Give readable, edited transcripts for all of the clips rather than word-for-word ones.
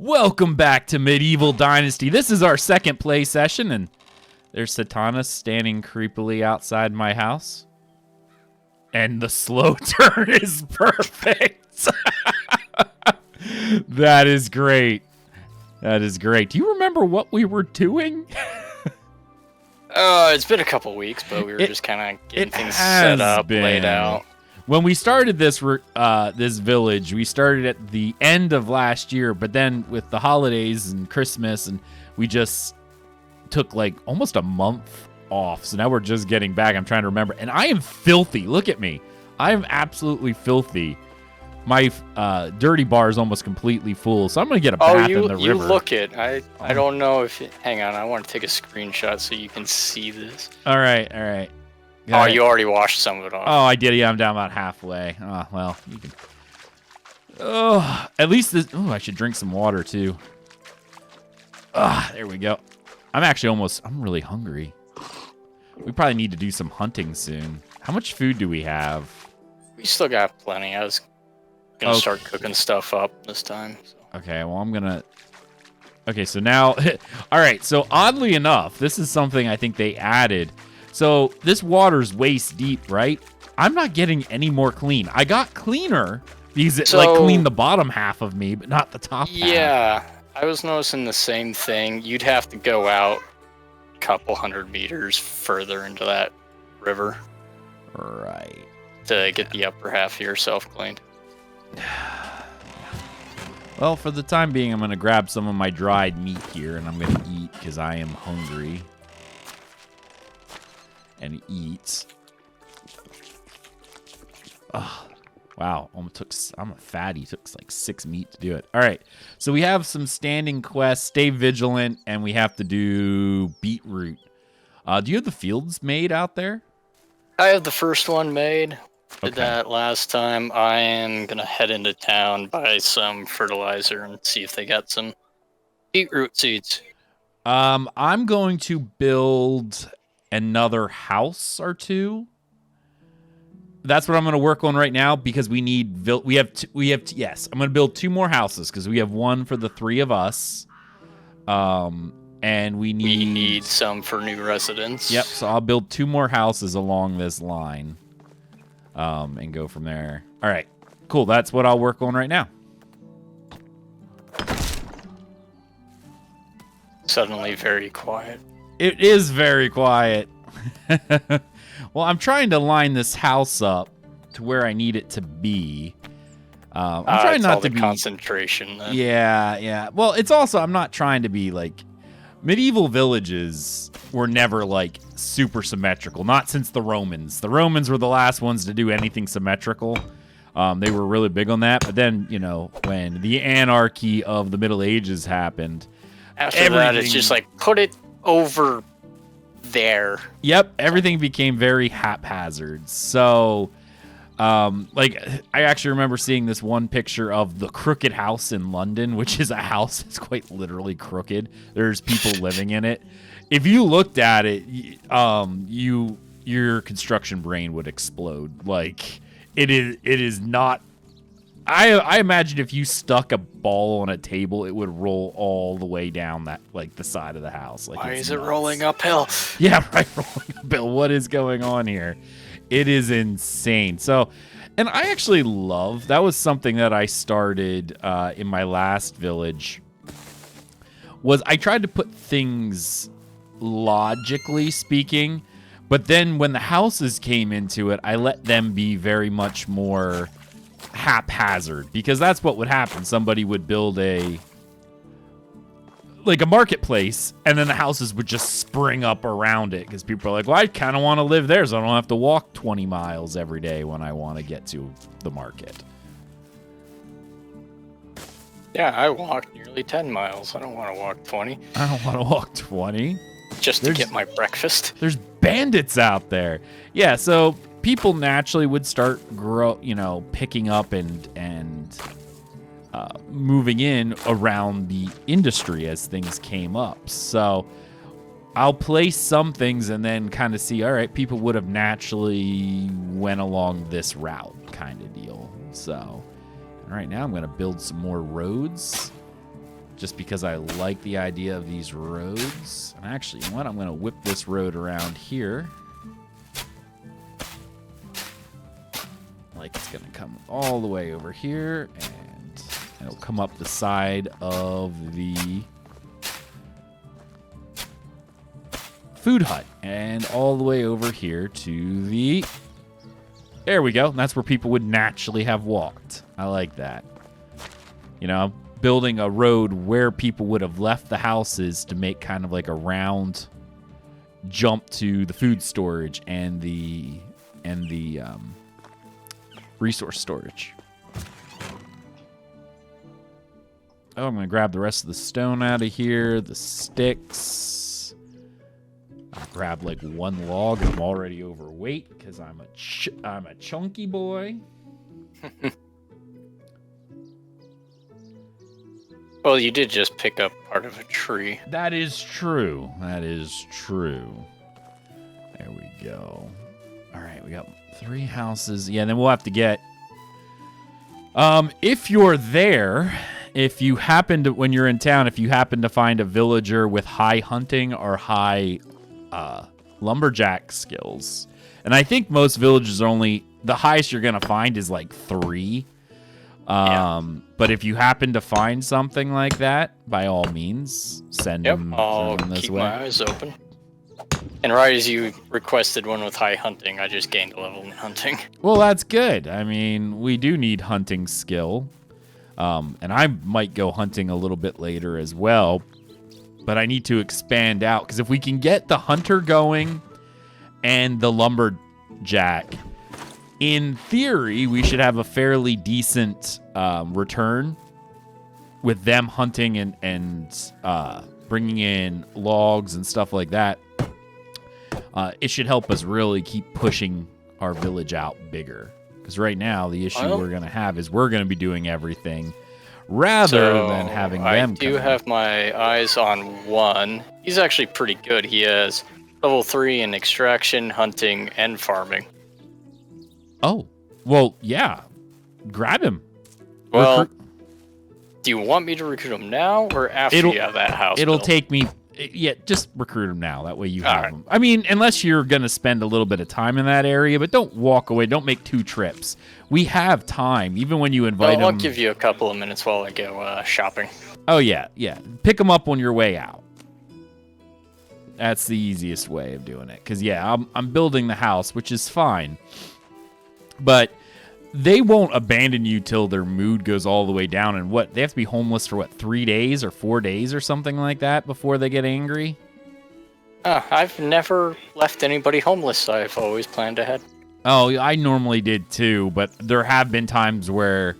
Welcome back to Medieval Dynasty. This is our second play session, and there's Setana standing creepily outside my house. And the slow turn is perfect. That is great. That is great. Do you remember what we were doing? It's been a couple weeks, but we were just kind of getting things set up, laid out. When we started this village, we started at the end of last year, but then with the holidays and Christmas, and we just took like almost a month off. So now we're just getting back. I'm trying to remember. And I am filthy. Look at me. I am absolutely filthy. My dirty bar is almost completely full, so I'm going to get a bath in the river. You look it. I don't know if... Hang on, I want to take a screenshot so you can see this. All right. You already washed some of it off. Oh, I did. Yeah, I'm down about halfway. Oh, well, you can... Oh, at least this... Oh, I should drink some water, too. There we go. I'm really hungry. We probably need to do some hunting soon. How much food do we have? We still got plenty. I was going to start cooking stuff up this time. So. Okay, well, I'm going to... Okay, so now... All right, so oddly enough, this is something I think they added... So this water's waist deep, right? I'm not getting any more clean. I got cleaner because it cleaned the bottom half of me, but not the top half. Yeah, I was noticing the same thing. You'd have to go out a couple 100 meters further into that river. Right. To get the upper half of yourself cleaned. Well, for the time being, I'm going to grab some of my dried meat here, and I'm going to eat because I am hungry. And eats. Oh, wow. I'm a fatty. Took like 6 meat to do it. All right. So we have some standing quests. Stay vigilant, and we have to do beetroot. Do you have the fields made out there? I have the first one made. Did that last time. I am going to head into town, buy some fertilizer, and see if they got some beetroot seeds. I'm going to build... another house or two. That's what I'm going to work on right now because we need yes, I'm going to build 2 more houses because we have one for the 3 of us. And we need some for new residents. Yep, so I'll build 2 more houses along this line. And go from there. All right. Cool. That's what I'll work on right now. Suddenly very quiet. It is very quiet. Well, I'm trying to line this house up to where I need it to be. I'm trying not to be concentration. Then. Yeah. Well, it's also I'm not trying to be like medieval villages were never like super symmetrical. Not since the Romans. The Romans were the last ones to do anything symmetrical. They were really big on that. But then when the anarchy of the Middle Ages happened, after that it's just like put it over there. Yep, everything became very haphazard. So, I actually remember seeing this one picture of the crooked house in London, which is a house that's quite literally crooked. There's people living in it. If you looked at it, your construction brain would explode. Like it is not. I imagine if you stuck a ball on a table, it would roll all the way down the side of the house. Like, why is it rolling uphill? Yeah, right, rolling uphill. What is going on here? It is insane. So, and I actually love, that was something that I started in my last village, was I tried to put things logically speaking, but then when the houses came into it, I let them be very much more haphazard, because that's what would happen. Somebody would build a marketplace, and then the houses would just spring up around it because people are like, well, I kind of want to live there so I don't have to walk 20 miles every day when I want to get to the market. Yeah, I walked nearly 10 miles. I don't want to walk 20. I don't want to walk 20. Just to get my breakfast. There's bandits out there. Yeah, so people naturally would start picking up and moving in around the industry as things came up. So I'll place some things and then kind of see, all right, people would have naturally went along this route kind of deal. So right now I'm going to build some more roads just because I like the idea of these roads. And actually, you know what? I'm going to whip this road around here. Like it's going to come all the way over here, and it'll come up the side of the food hut and all the way over here to the... There we go. That's where people would naturally have walked. I like that. You know, building a road where people would have left the houses to make kind of like a round jump to the food storage and the resource storage. Oh, I'm going to grab the rest of the stone out of here, the sticks. I'll grab like one log. I'm already overweight because I'm a chunky boy. Well, you did just pick up part of a tree. That is true. That is true. There we go. All right, we got 3 houses. Yeah, then we'll have to get... if you're there, if you happen to, when you're in town, if you happen to find a villager with high hunting or high lumberjack skills, and I think most villages are only... The highest you're going to find is like 3. But if you happen to find something like that, by all means, send them I'll this keep way. my eyes open. And right as you requested one with high hunting, I just gained a level in hunting. Well, that's good. I mean, we do need hunting skill. And I might go hunting a little bit later as well. But I need to expand out. Because if we can get the hunter going and the lumberjack, in theory, we should have a fairly decent return with them hunting and bringing in logs and stuff like that. It should help us really keep pushing our village out bigger. Because right now, the issue we're going to have is we're going to be doing everything rather than having them I do have my eyes on one. He's actually pretty good. He has level 3 in extraction, hunting, and farming. Oh, well, yeah. Grab him. Well, do you want me to recruit him now or after you have that house It'll built? take me... Yeah, just recruit him now. That way you have right. him. I mean, unless you're going to spend a little bit of time in that area, but don't walk away. Don't make 2 trips. We have time, even when you invite him. I'll give you a couple of minutes while I go shopping. Oh, yeah, yeah. Pick them up on your way out. That's the easiest way of doing it. Because, yeah, I'm building the house, which is fine. But they won't abandon you till their mood goes all the way down. And what? They have to be homeless for, 3 days or 4 days or something like that before they get angry? I've never left anybody homeless. I've always planned ahead. Oh, I normally did too, but there have been times where,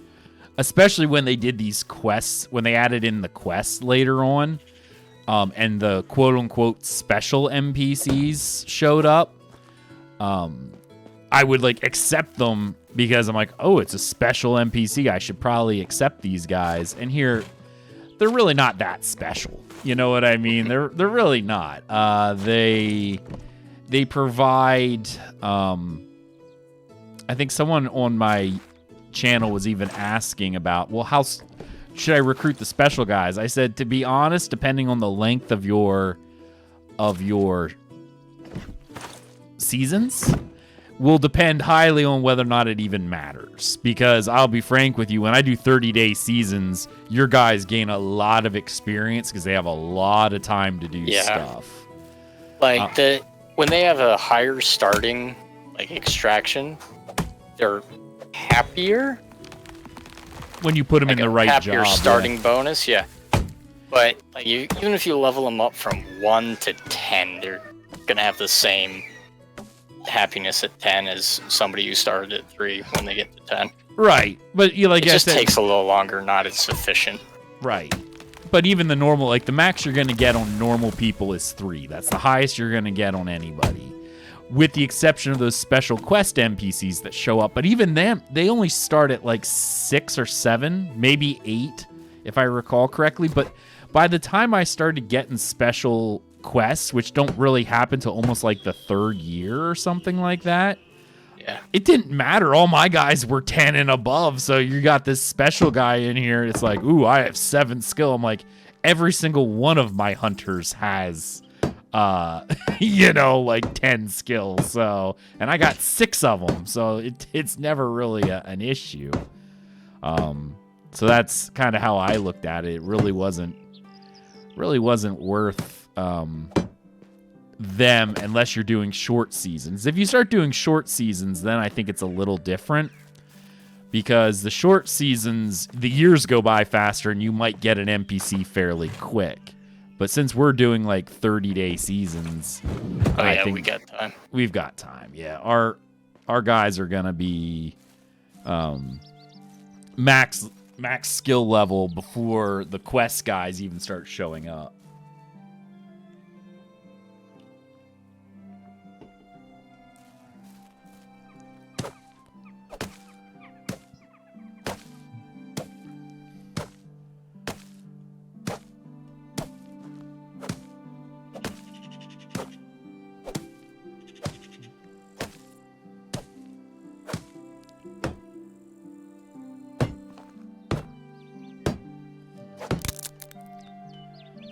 especially when they did these quests, when they added in the quests later on, and the quote-unquote special NPCs showed up, I would accept them because I'm like, oh, it's a special NPC. I should probably accept these guys. And here, they're really not that special. You know what I mean? They're really not. They provide. I think someone on my channel was even asking about, well, how should I recruit the special guys? I said, to be honest, depending on the length of your seasons, will depend highly on whether or not it even matters. Because I'll be frank with you, when I do 30-day seasons, your guys gain a lot of experience because they have a lot of time to do stuff. When they have a higher starting extraction, they're happier. When you put them in the right happier job. Starting bonus, yeah. But even if you level them up from 1 to 10, they're gonna have the same happiness at 10 as somebody who started at 3 when they get to 10. Right, but it just takes a little longer, not as sufficient. Right. But even the normal, the max you're going to get on normal people is 3. That's the highest you're going to get on anybody. With the exception of those special quest NPCs that show up. But even them, they only start at 6 or 7, maybe 8, if I recall correctly. But by the time I started getting special quests, which don't really happen till almost the 3rd year or something like that, yeah, it didn't matter. All my guys were 10 and above. So you got this special guy in here. It's ooh, I have 7 skill. I'm like, every single one of my hunters has, like 10 skills. So, and I got 6 of them. So it's never really an issue. So that's kind of how I looked at it. It really wasn't worth them unless you're doing short seasons. If you start doing short seasons, then I think it's a little different, because the short seasons, the years go by faster and you might get an NPC fairly quick. But since we're doing like 30-day seasons, I think we got time. We've got time. Yeah, our guys are gonna be max skill level before the quest guys even start showing up.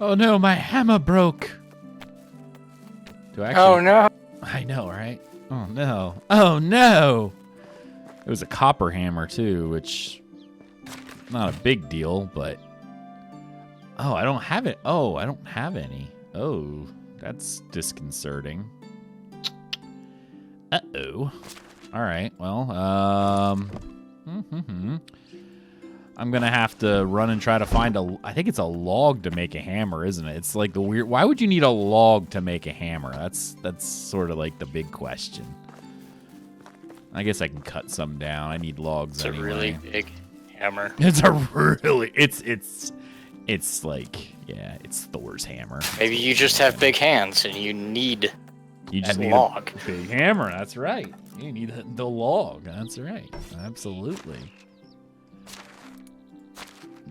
Oh no, my hammer broke. Oh no. I know, right? Oh no. Oh no. It was a copper hammer too, which not a big deal, but I don't have it. Oh, I don't have any. Oh, that's disconcerting. Uh-oh. All right. Well, I'm going to have to run and try to find I think it's a log to make a hammer, isn't it? It's like why would you need a log to make a hammer? That's sort of like the big question. I guess I can cut some down. I need logs anyway. It's a really big hammer. It's like, yeah, it's Thor's hammer. Maybe you just have big hands and you need a log. Big hammer, that's right. You need the log, that's right. Absolutely.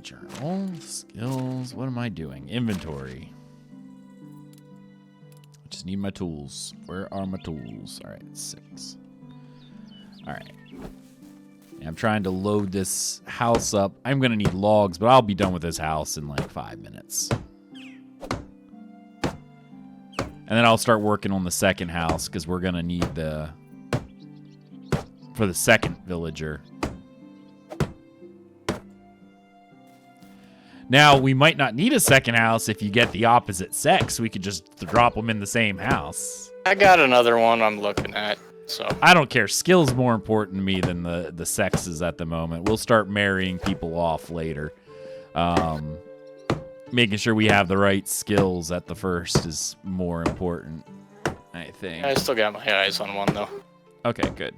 Journal, skills, what am I doing? Inventory. I just need my tools. Where are my tools? All right, 6. All right. I'm trying to load this house up. I'm going to need logs, but I'll be done with this house in like 5 minutes. And then I'll start working on the second house because we're going to need for the second villager. Now, we might not need a second house if you get the opposite sex. We could just drop them in the same house. I got another one I'm looking at, so. I don't care. Skill's more important to me than the sexes at the moment. We'll start marrying people off later. Making sure we have the right skills at the first is more important, I think. I still got my eyes on one, though. Okay, good.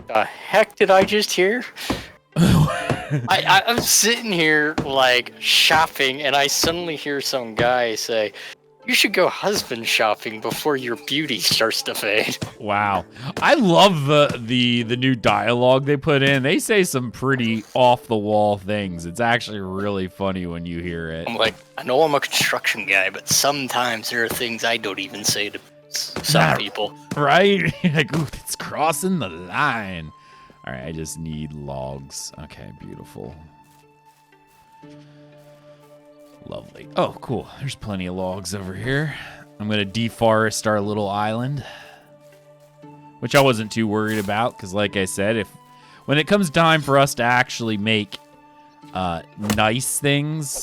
The heck did I just hear? I'm sitting here, like, shopping, and I suddenly hear some guy say, "You should go husband shopping before your beauty starts to fade." Wow. I love the new dialogue they put in. They say some pretty off-the-wall things. It's actually really funny when you hear it. I'm like, I know I'm a construction guy, but sometimes there are things I don't even say to some people. Right? Like, ooh, it's crossing the line. All right, I just need logs. Okay, beautiful. Lovely. Oh, cool. There's plenty of logs over here. I'm going to deforest our little island, which I wasn't too worried about because, like I said, when it comes time for us to actually make nice things,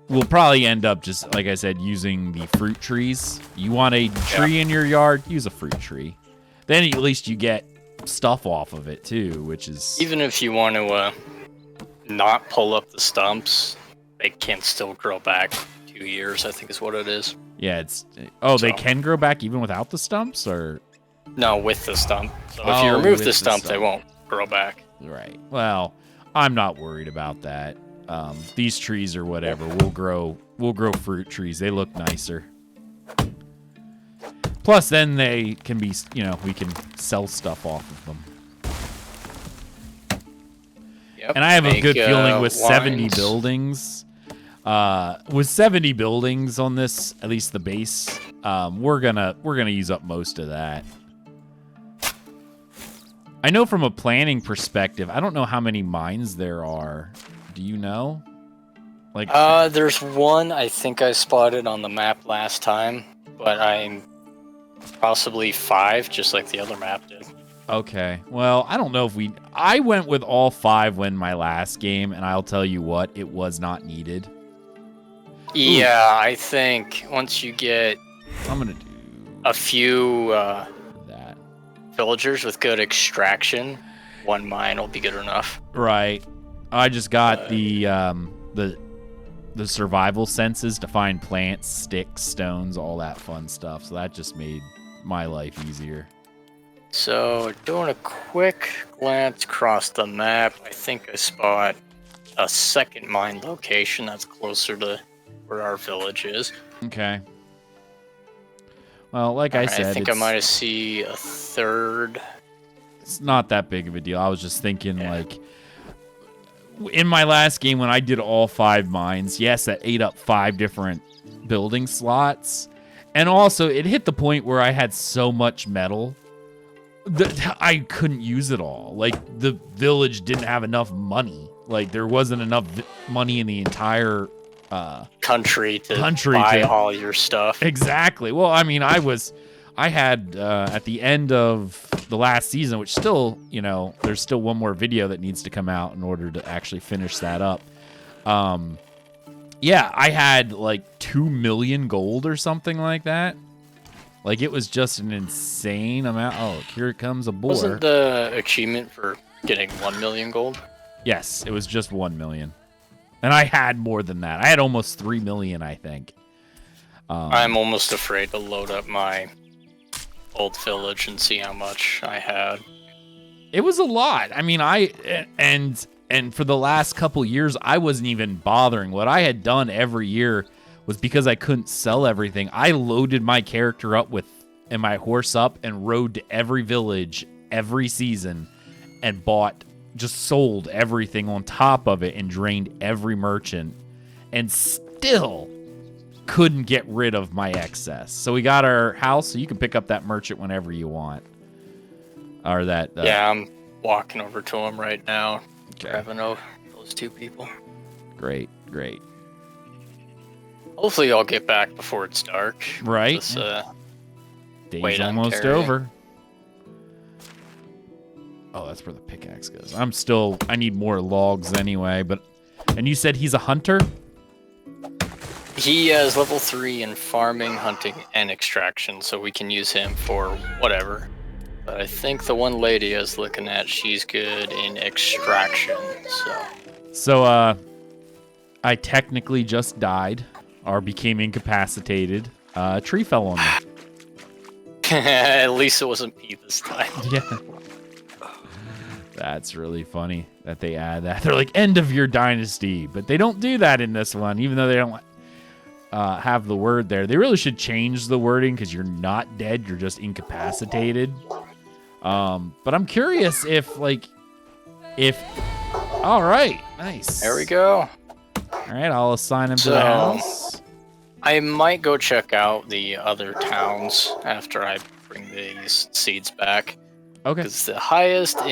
we'll probably end up just, like I said, using the fruit trees. You want a tree in your yard? Use a fruit tree. Then at least you get stuff off of it too, which is... Even if you want to not pull up the stumps, they can still grow back 2 years, I think is what it is. Yeah, it's... Oh, so they can grow back even without the stumps, or...? No, with the stump. So if you remove the stump, they won't grow back. Right. Well, I'm not worried about that. These trees or whatever, we'll grow fruit trees. They look nicer. Plus, then they can be, we can sell stuff off of them. Yep. And I have a good feeling with 70 buildings. With 70 buildings on this, at least the base, we're gonna use up most of that. I know from a planning perspective, I don't know how many mines there are. Do you know? Like, there's one I think I spotted on the map last time, but I'm possibly 5, just like the other map did. okay. Well, I don't know if I went with all 5 when my last game, and I'll tell you what, it was not needed. Yeah, I think once you get I'm gonna do a few that. villagers with good extraction, 1 mine will be good enough. Right. I just got the survival senses to find plants, sticks, stones, all that fun stuff. So that just made my life easier. So, doing a quick glance across the map, I think I spot a second mine location that's closer to where our village is. Okay. Well, like I said, I think I might see a third. It's not that big of a deal. I was just thinking, like, in my last game when I did all 5 mines, yes, that ate up 5 different building slots. And also, it hit the point where I had so much metal that I couldn't use it all. Like, the village didn't have enough money. Like, there wasn't enough money in the entire country to buy all your stuff. Exactly. Well, I mean, I had at the end of the last season, which still, you know, there's still one more video that needs to come out in order to actually finish that up. Yeah, I had like 2 million gold or something like that. Like, it was just an insane amount. Oh, here comes a boar. Wasn't the achievement for getting 1 million gold? Yes, it was just 1 million. And I had more than that. I had almost 3 million, I think. I'm almost afraid to load up my old village and see how much I had. It was a lot. I mean, and for the last couple years, I wasn't even bothering. What I had done every year was, because I couldn't sell everything, I loaded my character up and my horse up and rode to every village every season and just sold everything on top of it and drained every merchant, and still couldn't get rid of my excess. So we got our house, so you can pick up that merchant whenever you want. Or that... yeah, I'm walking over to him right now. Okay. Grabbing those 2 people. Great, great. Hopefully I'll get back before it's dark. Right. This, day's almost over. Oh, that's where the pickaxe goes. I need more logs anyway, and you said he's a hunter? He is level 3 in farming, hunting, and extraction, so we can use him for whatever. But I think the one lady I was looking at, she's good in extraction, So, I technically just died, or became incapacitated. A tree fell on me. At least it wasn't me this time. Yeah. That's really funny that they add that. They're like, end of your dynasty. But they don't do that in this one, even though they don't have the word there. They really should change the wording, because you're not dead. You're just incapacitated. But I'm curious if... All right. Nice. There we go. All right, I'll assign him to the house. I might go check out the other towns after I bring these seeds back. Okay. Because the highest for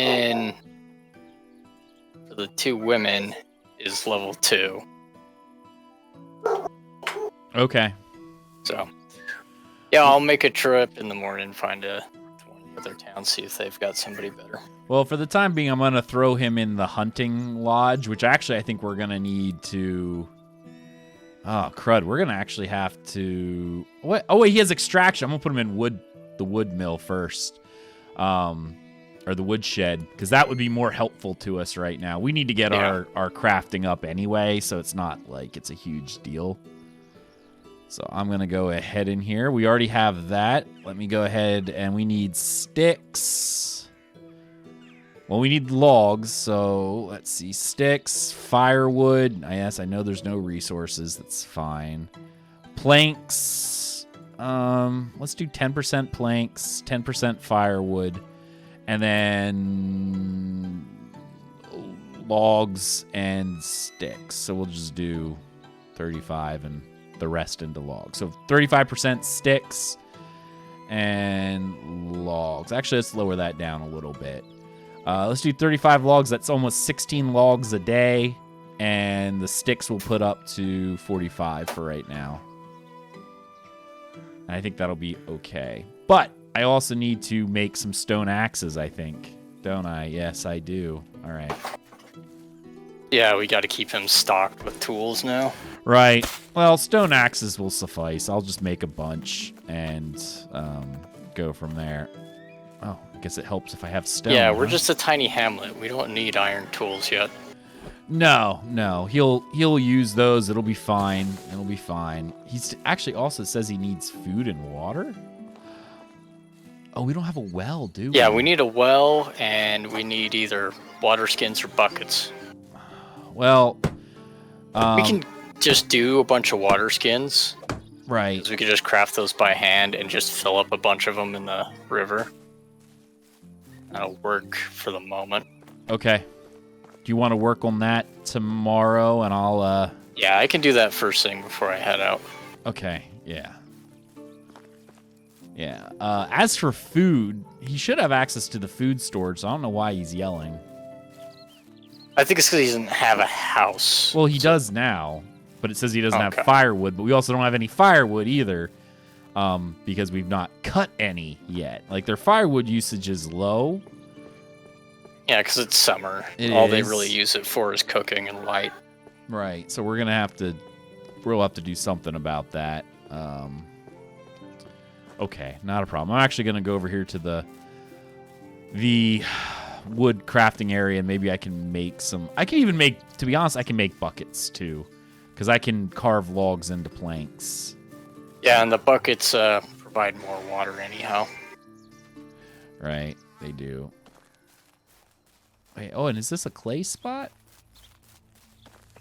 the 2 women is level 2. Okay. So, yeah, I'll make a trip in the morning, find one of the other towns, see if they've got somebody better. Well, for the time being, I'm going to throw him in the hunting lodge, which actually I think we're going to need to... Oh, crud. We're going to actually have to... What? Oh, wait, he has extraction. I'm going to put him in the wood mill first. Or the wood shed, because that would be more helpful to us right now. We need to get our crafting up anyway, so it's not like it's a huge deal. So I'm going to go ahead in here. We already have that. Let me go ahead, and we need sticks. Well, we need logs, so let's see. Sticks, firewood. Yes, I know there's no resources. That's fine. Planks. Let's do 10% planks, 10% firewood, and then logs and sticks. So we'll just do 35 and the rest into logs. So 35% sticks and logs. Actually, let's lower that down a little bit. Let's do 35 logs. That's almost 16 logs a day. And the sticks will put up to 45 for right now. And I think that'll be okay. But I also need to make some stone axes, I think. Don't I? Yes, I do. All right. Yeah, we got to keep him stocked with tools now. Right. Well, stone axes will suffice. I'll just make a bunch and go from there. Oh, I guess it helps if I have stone. Yeah, we're just a tiny hamlet. We don't need iron tools yet. No. He'll use those. It'll be fine. It'll be fine. He's actually also says he needs food and water. Oh, we don't have a well, do we? Yeah, we need a well, and we need either water skins or buckets. Well, we can just do a bunch of water skins. Right. So we could just craft those by hand and just fill up a bunch of them in the river. That'll work for the moment. Okay. Do you want to work on that tomorrow, and I'll Yeah, I can do that first thing before I head out. Okay, yeah. Yeah. As for food, he should have access to the food storage, so I don't know why he's yelling. I think it's because he doesn't have a house. Well, he does now, but it says he doesn't have Okay. firewood, but we also don't have any firewood either, because we've not cut any yet. Like, their firewood usage is low. Yeah, because it's summer. It They is. really use it for is cooking and light. Right, so we'll have to do something about that. Okay, not a problem. I'm actually going to go over here to the wood crafting area, and maybe I can make some... I can even make, to be honest, I can make buckets, too, because I can carve logs into planks. Yeah, and the buckets provide more water anyhow. Right, they do. Wait, oh, and is this a clay spot?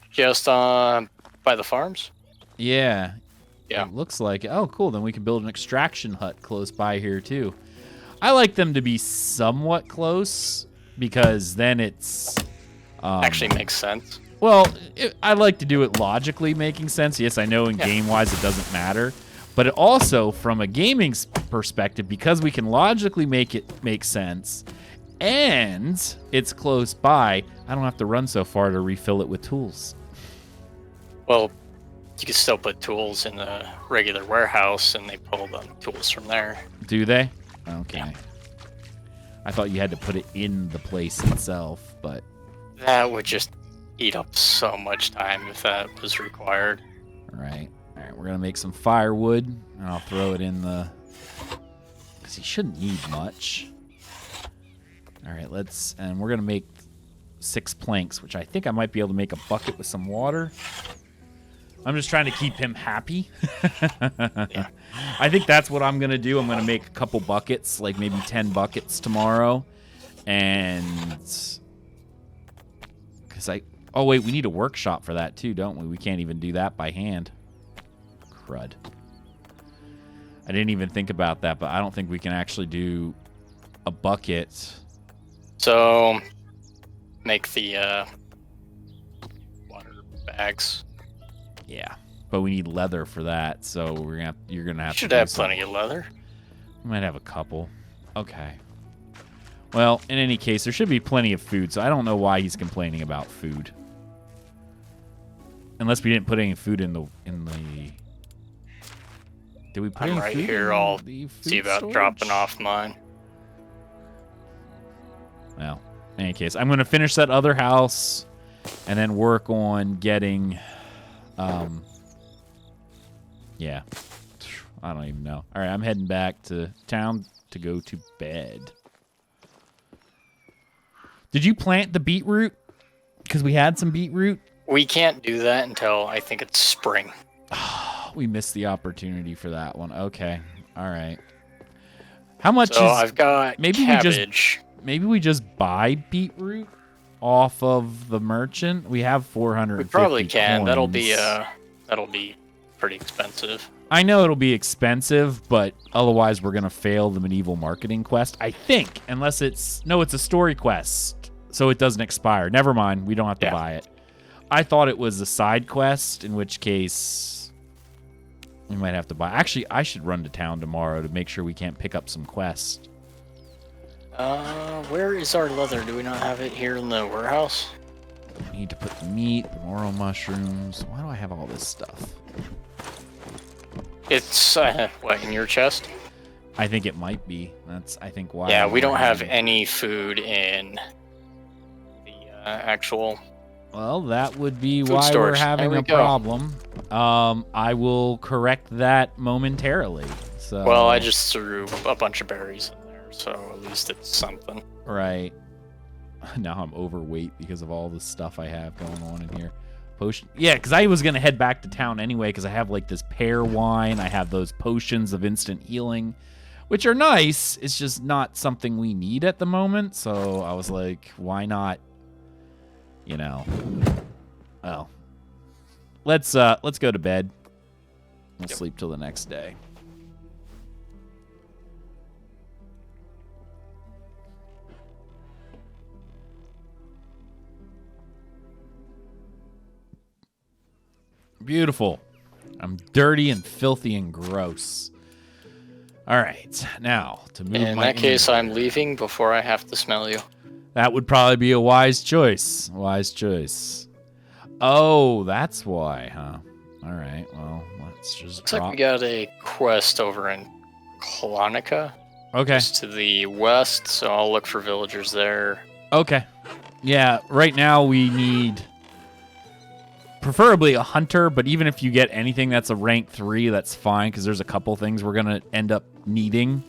Just by the farms? Yeah. Yeah. It looks like it. Oh, cool. Then we can build an extraction hut close by here, too. I like them to be somewhat close, because then it's... Actually makes sense. Well, I like to do it logically making sense. Yes, I know in game-wise it doesn't matter. But it also, from a gaming perspective, because we can logically make it make sense, and it's close by, I don't have to run so far to refill it with tools. Well, you can still put tools in the regular warehouse, and they pull the tools from there. Do they? Okay. Yeah. I thought you had to put it in the place itself, but... That would just eat up so much time if that was required. All right, we're going to make some firewood, and I'll throw it in the... Because he shouldn't need much. All right, and we're going to make 6 planks, which I think I might be able to make a bucket with some water. I'm just trying to keep him happy. Yeah. I think that's what I'm going to do. I'm going to make a couple buckets, like maybe 10 buckets tomorrow. And... Because Oh, wait, we need a workshop for that, too, don't we? We can't even do that by hand. Crud. I didn't even think about that, but I don't think we can actually do a bucket. So, make the water bags. Yeah, but we need leather for that, so you're gonna have Should to. have plenty of leather. We might have a couple. Okay. Well, in any case, there should be plenty of food, so I don't know why he's complaining about food. Unless we didn't put any food in the. Did we put I'm any right food here. in I'll the food see about storage? dropping off mine. Well, in any case, I'm going to finish that other house and then work on getting, yeah, I don't even know. All right, I'm heading back to town to go to bed. Did you plant the beetroot? Because we had some beetroot. We can't do that until I think it's spring. We missed the opportunity for that one. Okay, all right. How much So is... I've got maybe cabbage. Maybe we just buy beetroot off of the merchant. We have 450 We probably can. coins. That'll be pretty expensive. I know it'll be expensive, but otherwise we're gonna fail the medieval marketing quest. I think, unless it's a story quest, so it doesn't expire. Never mind, we don't have to buy it. I thought it was a side quest, in which case we might have to buy. Actually, I should run to town tomorrow to make sure we can't pick up some quests. Where is our leather? Do we not have it here in the warehouse? I need to put the meat, the morel mushrooms. Why do I have all this stuff? It's, what, in your chest? I think it might be. That's, I think, why. Yeah, we don't have any food in the actual... Well, that would be food why storage. we're having There a we go. problem. I will correct that momentarily. So. Well, I just threw a bunch of berries in there, so at least it's something. Right. Now I'm overweight because of all the stuff I have going on in here. Potion. Yeah, because I was going to head back to town anyway because I have like this pear wine. I have those potions of instant healing, which are nice. It's just not something we need at the moment. So I was like, why not, you know. Well, let's go to bed. We'll sleep till the next day. Beautiful. I'm dirty and filthy and gross. All right, now to move In my that case, inventory. I'm leaving before I have to smell you. That would probably be a wise choice. Wise choice. Oh, that's why, huh? All right, well, let's just Looks drop. like we got a quest over in Klonica, Okay, just to the west, so I'll look for villagers there. okay. Yeah, right now we need preferably a hunter, but even if you get anything that's a rank 3, that's fine, because there's a couple things we're going to end up needing.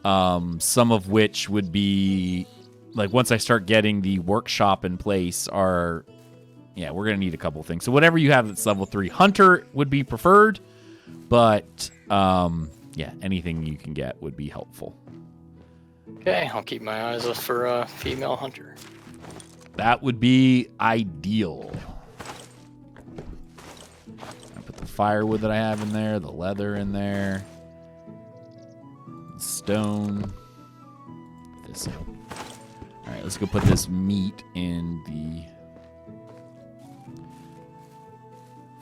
Some of which would be, like, once I start getting the workshop in place, we're going to need a couple things. So whatever you have that's level 3. Hunter would be preferred, but, yeah, anything you can get would be helpful. Okay, I'll keep my eyes up for a female hunter. That would be ideal. I put the firewood that I have in there, the leather in there, stone, thistle. All right, let's go put this meat in the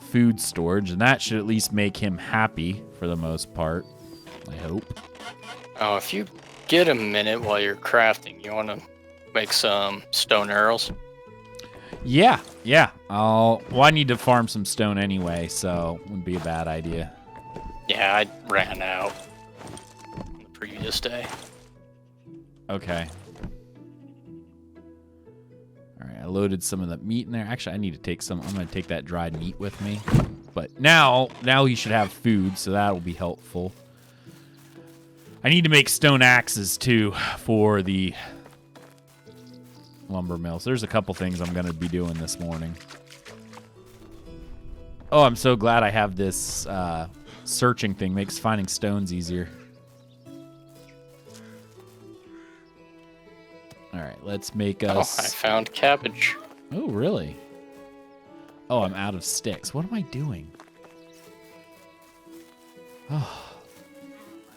food storage, and that should at least make him happy for the most part, I hope. Oh, if you get a minute while you're crafting, you want to make some stone arrows? Yeah. Well, I need to farm some stone anyway, so it wouldn't be a bad idea. Yeah, I ran out the previous day. Okay. All right, I loaded some of the meat in there. Actually, I need to take some. I'm going to take that dried meat with me. But now he should have food, so that'll be helpful. I need to make stone axes, too, for the lumber mill. So there's a couple things I'm going to be doing this morning. Oh, I'm so glad I have this searching thing. Makes finding stones easier. All right, let's make us... Oh, I found cabbage. Oh, really? Oh, I'm out of sticks. What am I doing? Oh,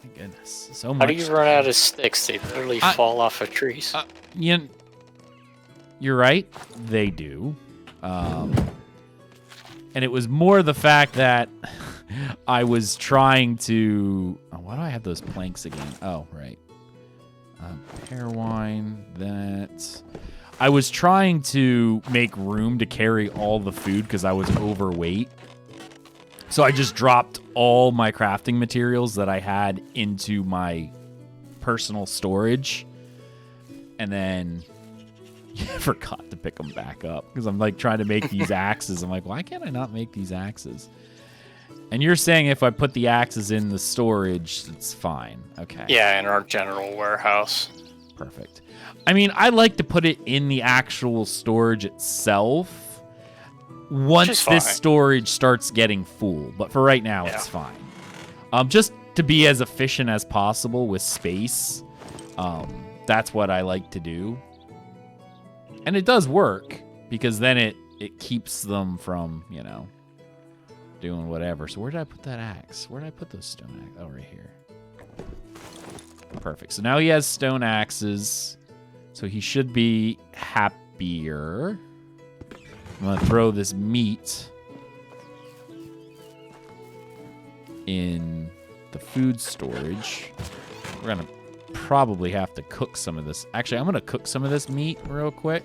my goodness. So much. How do you run out of sticks? They literally fall off of trees. You're right. They do. And it was more the fact that I was trying to... Oh, why do I have those planks again? Oh, right. Pear wine, that... I was trying to make room to carry all the food because I was overweight. So I just dropped all my crafting materials that I had into my personal storage. And then forgot to pick them back up because I'm like trying to make these axes. I'm like, why can't I not make these axes? And you're saying if I put the axes in the storage, it's fine. Okay. Yeah, in our general warehouse. Perfect. I mean, I like to put it in the actual storage itself once this storage starts getting full. But for right now, it's fine. Just to be as efficient as possible with space. That's what I like to do. And it does work because then it keeps them from, doing whatever. So where did I put that axe? Where did I put those stone axes? Oh, right here. Perfect. So now he has stone axes. So he should be happier. I'm going to throw this meat in the food storage. We're going to probably have to cook some of this. Actually, I'm going to cook some of this meat real quick.